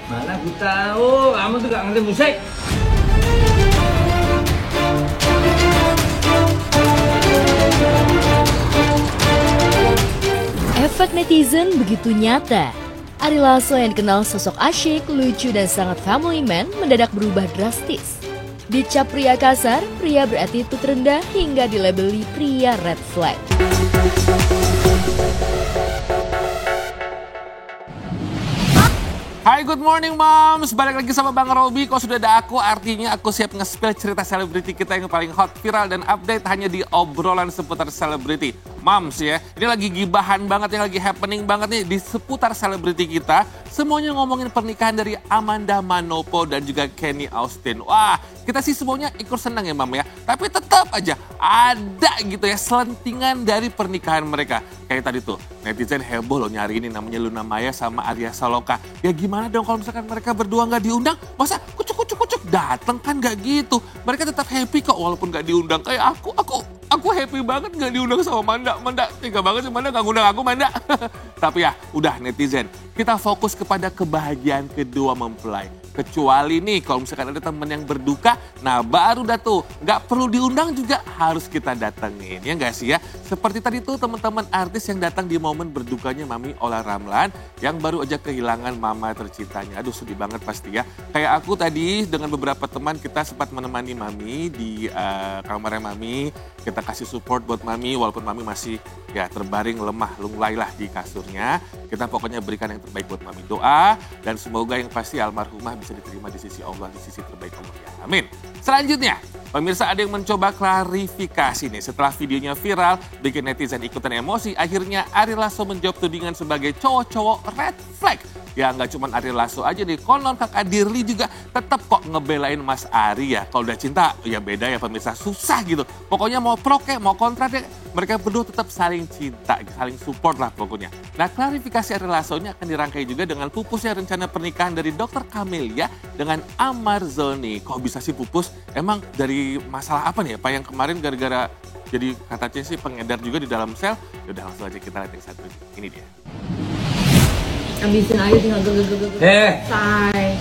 Mana aku tahu, kamu tuh gak ngerti musik. Efek netizen begitu nyata. Ari Lasso yang dikenal sosok asyik, lucu, dan sangat family man mendadak berubah drastis. Dicap pria kasar, pria beratitude rendah, hingga dilabeli pria red flag. Hai, good morning moms. Balik lagi sama Bang Robi. Kalau sudah ada aku, artinya aku siap nge-spill cerita selebriti kita yang paling hot, viral, dan update hanya di obrolan seputar selebriti. Moms ya, ini lagi gibahan banget, yang lagi happening banget nih di seputar selebriti kita. Semuanya ngomongin pernikahan dari Amanda Manopo dan juga Kenny Austin. Wah, kita sih semuanya ikut senang ya mam ya. Tapi tetap aja ada gitu ya selentingan dari pernikahan mereka. Kayak tadi tuh, netizen heboh loh nyari ini namanya Luna Maya sama Arya Saloka. Ya gimana dong kalau misalkan mereka berdua nggak diundang? Masa kucuk dateng kan nggak gitu. Mereka tetap happy kok walaupun nggak diundang. Kayak aku happy banget nggak diundang sama Manda. Manda tega banget sih Manda nggak ngundang aku Manda. Tapi ya udah netizen, kita fokus kepada kebahagiaan kedua mempelai. Kecuali nih kalau misalkan ada temen yang berduka, nah baru dah tuh nggak perlu diundang juga harus kita datengin, ya nggak sih ya? Seperti tadi tuh teman-teman artis yang datang di momen berdukanya Mami Olla Ramlan yang baru aja kehilangan mama tercintanya. Aduh sedih banget pasti ya. Kayak aku tadi dengan beberapa teman kita sempat menemani Mami di kamarnya Mami. Kita kasih support buat Mami walaupun Mami masih ya terbaring lemah lunglai lah di kasurnya. Kita pokoknya berikan yang terbaik buat Mami, doa dan semoga yang pasti almarhumah bisa diterima di sisi Allah, di sisi terbaik Allah ya. Amin. Selanjutnya, pemirsa ada yang mencoba klarifikasi nih setelah videonya viral, bikin netizen ikutan emosi. Akhirnya Ari Lasso menjawab tudingan sebagai cowok-cowok red flag. Ya nggak cuma Ari Lasso aja nih, konon kakak Dirli juga tetap kok ngebelain Mas Ari ya. Kalau udah cinta ya beda ya pemirsa, susah gitu. Pokoknya mau pro kek, mau kontra deh, mereka berdua tetap saling cinta, saling support lah pokoknya. Nah klarifikasi Ari Lasso ini akan dirangkai juga dengan pupusnya rencana pernikahan dari Dr. Camelia dengan Amar Zoni. Kok bisa sih pupus? Emang dari masalah apa nih Pak yang kemarin gara-gara jadi katanya sih pengedar juga di dalam sel? Yaudah langsung aja kita lihat yang satu ini dia. Habisin aja tinggal Eh. Say.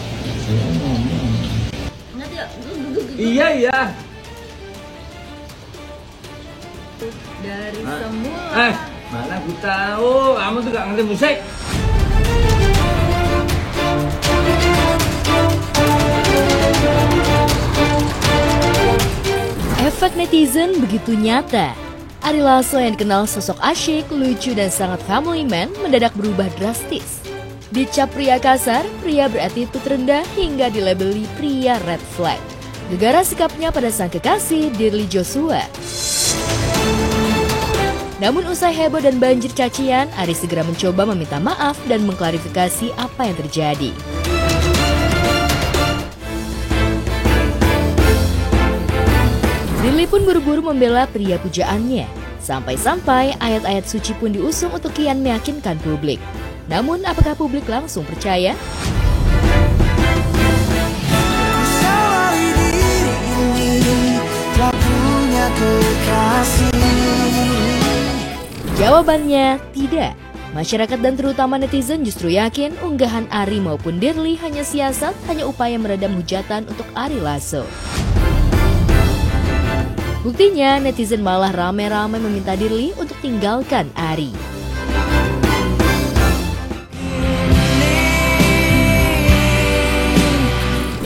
Ingat ya? Iya. Dari semula. Mana aku tahu, kamu tuh gak ngerti musik. Efek netizen begitu nyata. Ari Lasso yang dikenal sosok asyik, lucu, dan sangat family man mendadak berubah drastis. Dicap pria kasar, pria beratitude rendah, hingga dilabeli pria red flag. Gegara sikapnya pada sang kekasih, Dirli Joshua. Namun usai heboh dan banjir cacian, Ari segera mencoba meminta maaf dan mengklarifikasi apa yang terjadi. Dirli pun buru-buru membela pria pujaannya. Sampai-sampai ayat-ayat suci pun diusung untuk kian meyakinkan publik. Namun apakah publik langsung percaya? Jawabannya tidak. Masyarakat dan terutama netizen justru yakin unggahan Ari maupun Dirli hanya siasat, hanya upaya meredam hujatan untuk Ari Lasso. Buktinya netizen malah ramai-ramai meminta Dirli untuk tinggalkan Ari.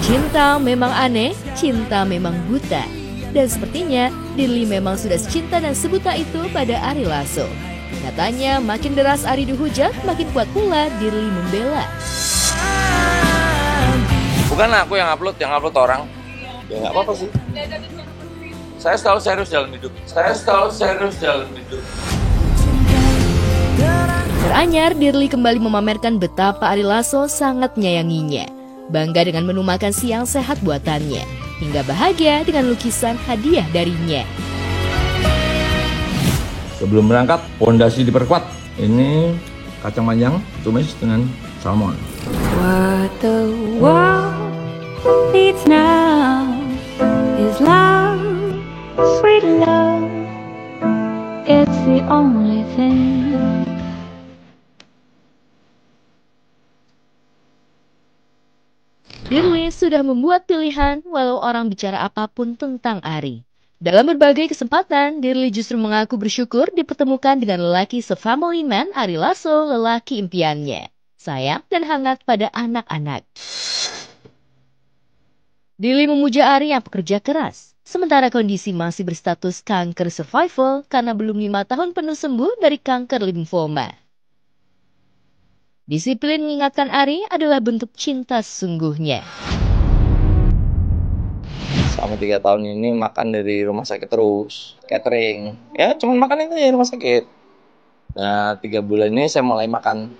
Cinta memang aneh, cinta memang buta. Dan sepertinya Dirli memang sudah secinta dan sebuta itu pada Ari Lasso. Katanya makin deras Ari dihujat, makin kuat pula Dirli membela. Bukan aku yang upload orang. Ya nggak apa-apa sih. Saya selalu serius dalam hidup. Teranyar, Dirli kembali memamerkan betapa Ari Lasso sangat menyayanginya. Bangga dengan menu makan siang sehat buatannya, hingga bahagia dengan lukisan hadiah darinya. Sebelum berangkat, pondasi diperkuat. Ini kacang panjang, tumis dengan salmon. What the world needs now is love, sweet love. It's the only thing. Dirli sudah membuat pilihan walau orang bicara apapun tentang Ari. Dalam berbagai kesempatan, Dirli justru mengaku bersyukur dipertemukan dengan lelaki se-family man Ari Lasso, lelaki impiannya. Sayang dan hangat pada anak-anak. Dirli memuja Ari yang pekerja keras, sementara kondisi masih berstatus kanker survival karena belum 5 tahun penuh sembuh dari kanker limfoma. Disiplin mengingatkan Ari adalah bentuk cinta sesungguhnya. Selama 3 tahun ini makan dari rumah sakit terus, catering. Ya cuma makan itu ya rumah sakit. Nah 3 bulan ini saya mulai makan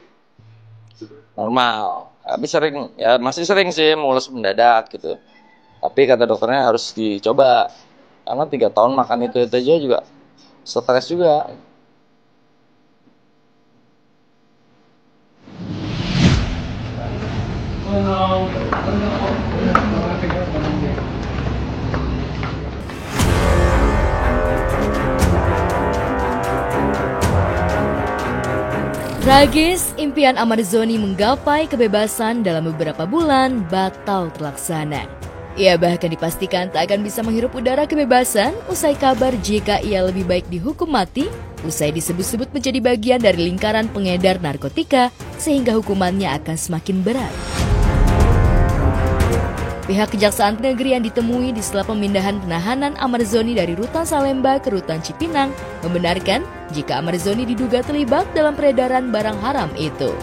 normal. Tapi masih sering sih mulus mendadak gitu. Tapi kata dokternya harus dicoba. Karena 3 tahun makan itu aja juga stres juga. Tragis, impian Amarzoni menggapai kebebasan dalam beberapa bulan batal terlaksana. Ia bahkan dipastikan tak akan bisa menghirup udara kebebasan usai kabar jika ia lebih baik dihukum mati, usai disebut-sebut menjadi bagian dari lingkaran pengedar narkotika sehingga hukumannya akan semakin berat. Pihak Kejaksaan Negeri yang ditemui di sela pemindahan penahanan Amarzoni dari Rutan Salemba ke Rutan Cipinang membenarkan jika Amarzoni diduga terlibat dalam peredaran barang haram itu.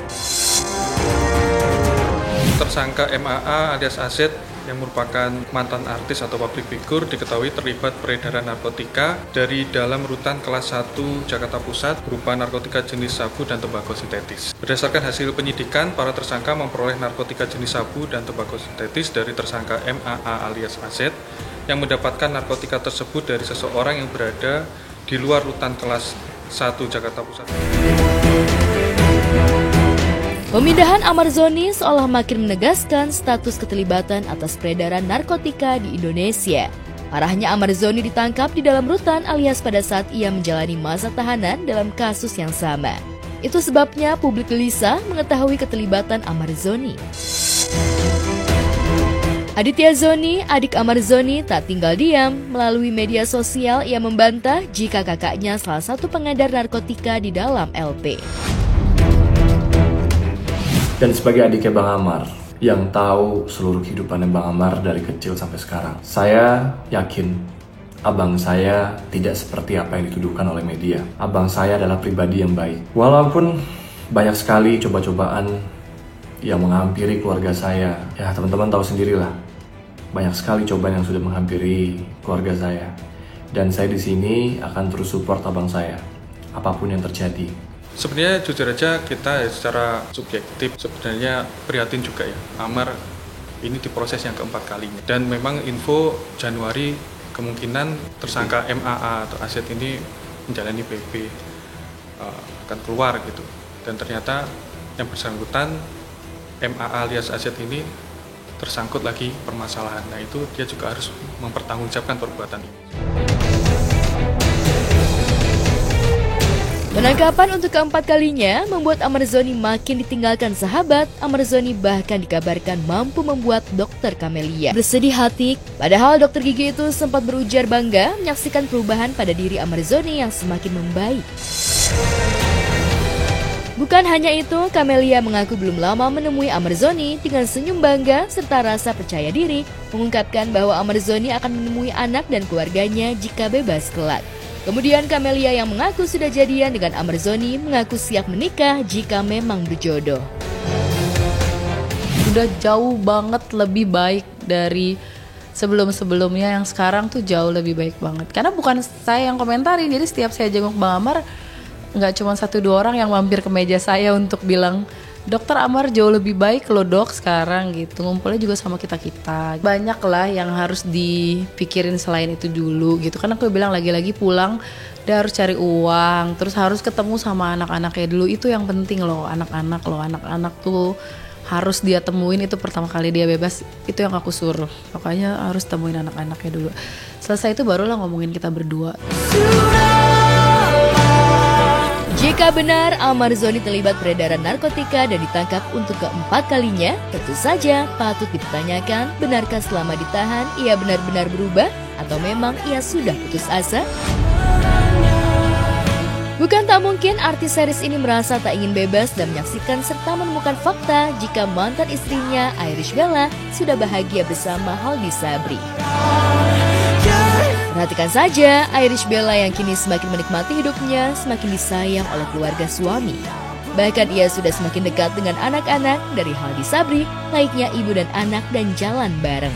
Tersangka MAA alias Aset yang merupakan mantan artis atau public figure diketahui terlibat peredaran narkotika dari dalam rutan kelas 1 Jakarta Pusat berupa narkotika jenis sabu dan tembakau sintetis. Berdasarkan hasil penyidikan, para tersangka memperoleh narkotika jenis sabu dan tembakau sintetis dari tersangka MAA alias Aset yang mendapatkan narkotika tersebut dari seseorang yang berada di luar rutan kelas 1 Jakarta Pusat. Pemindahan Amarzoni seolah makin menegaskan status keterlibatan atas peredaran narkotika di Indonesia. Parahnya Amarzoni ditangkap di dalam rutan alias pada saat ia menjalani masa tahanan dalam kasus yang sama. Itu sebabnya publik gelisah mengetahui keterlibatan Amarzoni. Aditya Zoni, adik Amarzoni, tak tinggal diam. Melalui media sosial ia membantah jika kakaknya salah satu pengedar narkotika di dalam LP. Dan sebagai adiknya Bang Amar, yang tahu seluruh kehidupannya Bang Amar dari kecil sampai sekarang, saya yakin abang saya tidak seperti apa yang dituduhkan oleh media. Abang saya adalah pribadi yang baik. Walaupun banyak sekali coba-cobaan yang menghampiri keluarga saya, ya teman-teman tahu sendirilah, banyak sekali cobaan yang sudah menghampiri keluarga saya. Dan saya di sini akan terus support abang saya, apapun yang terjadi. Sebenarnya jujur aja kita secara subjektif sebenarnya prihatin juga ya. Amar ini diproses yang keempat kalinya. Dan memang info Januari kemungkinan tersangka MAA atau Aset ini menjalani PP akan keluar gitu. Dan ternyata yang bersangkutan MAA alias Aset ini tersangkut lagi permasalahan. Nah itu dia juga harus mempertanggungjawabkan perbuatan ini. Penangkapan untuk keempat kalinya membuat Amarzoni makin ditinggalkan sahabat. Amarzoni bahkan dikabarkan mampu membuat Dokter Camelia bersedih hati. Padahal dokter gigi itu sempat berujar bangga menyaksikan perubahan pada diri Amarzoni yang semakin membaik. Bukan hanya itu, Camelia mengaku belum lama menemui Amarzoni dengan senyum bangga serta rasa percaya diri, mengungkapkan bahwa Amarzoni akan menemui anak dan keluarganya jika bebas kelak. Kemudian Camelia yang mengaku sudah jadian dengan Amarzoni mengaku siap menikah jika memang berjodoh. Udah jauh banget lebih baik dari sebelum-sebelumnya, yang sekarang tuh jauh lebih baik banget. Karena bukan saya yang komentarin, jadi setiap saya jenguk Bang Amar, nggak cuma 1-2 orang yang mampir ke meja saya untuk bilang, Dokter Amar jauh lebih baik loh dok sekarang gitu. Ngumpulnya juga sama kita-kita. Banyak lah yang harus dipikirin selain itu dulu gitu. Karena aku bilang lagi-lagi pulang dia harus cari uang, terus harus ketemu sama anak-anaknya dulu. Itu yang penting loh, anak-anak loh. Anak-anak tuh harus dia temuin, itu pertama kali dia bebas. Itu yang aku suruh. Pokoknya harus temuin anak-anaknya dulu. Selesai itu barulah ngomongin kita berdua. Jika benar Ahmad Zoni terlibat peredaran narkotika dan ditangkap untuk keempat kalinya, tentu saja patut dipertanyakan benarkah selama ditahan ia benar-benar berubah atau memang ia sudah putus asa? Bukan tak mungkin artis series ini merasa tak ingin bebas dan menyaksikan serta menemukan fakta jika mantan istrinya Irish Bella sudah bahagia bersama Haldi Sabri. Perhatikan saja, Irish Bella yang kini semakin menikmati hidupnya, semakin disayang oleh keluarga suami. Bahkan ia sudah semakin dekat dengan anak-anak dari Haldi Sabri, layaknya ibu dan anak dan jalan bareng.